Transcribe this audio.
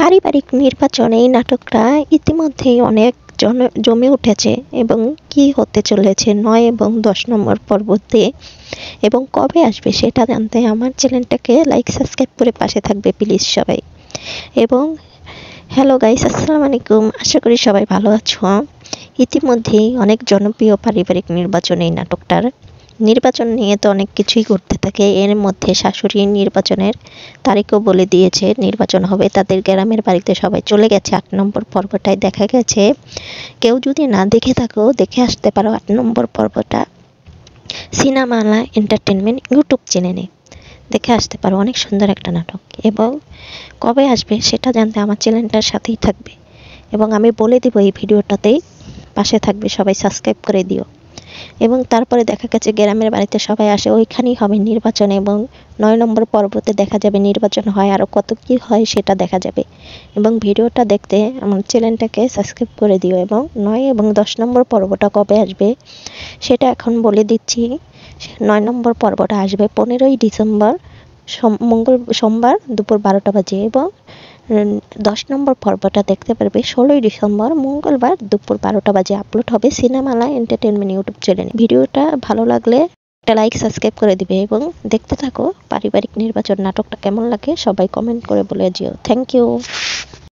পারিবারিক নির্বাচন এই নাটকটা ইতিমধ্যেই অনেক জমে উঠেছে এবং কি হতে চলেছে ৯ এবং ১০ নম্বর পর্বতে এবং কবে আসবে সেটা জানতে আমার চ্যানেলটাকে লাইক সাবস্ক্রাইব করে পাশে থাকবে প্লিজ সবাই। এবং হ্যালো গাইস, আসসালামু আলাইকুম, আশা করি সবাই ভালো আছো। ইতিমধ্যেই অনেক জনপ্রিয় পারিবারিক নির্বাচন এই নাটকটার। নির্বাচন নিয়ে তো অনেক কিছুই ঘটতে থাকে, এর মধ্যে শাশুড়ি নির্বাচনের তারিখও বলে দিয়েছে, নির্বাচন হবে। তাদের গ্রামের বাড়িতে সবাই চলে গেছে। ৮ নম্বর পর্বটায় দেখা গেছে, কেউ যদি না দেখে থাকো দেখে আসতে পারো ৮ নম্বর পর্বটা সিনেমালা এন্টারটেনমেন্ট ইউটিউব চ্যানেলে দেখে আসতে পারো। অনেক সুন্দর একটা নাটক এবং কবে আসবে সেটা জানতে আমার চ্যানেলটার সাথেই থাকবে এবং আমি বলে দিব এই ভিডিওটাতেই, পাশে থাকবে সবাই, সাবস্ক্রাইব করে দিও। এবং তারপরে দেখা গেছে গ্রামের বাড়িতে সবাই আসে, ওইখানেই হবে নির্বাচন এবং ৯ নম্বর পর্বতে দেখা যাবে নির্বাচন হয়, আরও কত কী হয় সেটা দেখা যাবে। এবং ভিডিওটা দেখতে আমার চ্যানেলটাকে সাবস্ক্রাইব করে দিও এবং ৯ এবং ১০ নম্বর পর্বটা কবে আসবে সেটা এখন বলে দিচ্ছি। ৯ নম্বর পর্বটা আসবে ১৫ই ডিসেম্বর সোমবার দুপুর ১২টা বাজে এবং ১০ নম্বর পর্বটা দেখতে পারবে ১৬ই ডিসেম্বর মঙ্গলবার দুপুর ১২টা বাজে আপলোড হবে সিনেমালা এন্টারটেনমেন্ট ইউটিউব চ্যানেলে। ভিডিওটা ভালো লাগলে একটা লাইক সাবস্ক্রাইব করে দিবে এবং দেখতে থাকো পারিবারিক নির্বাচন নাটকটা কেমন লাগে সবাই কমেন্ট করে বলে দিও। Thank you.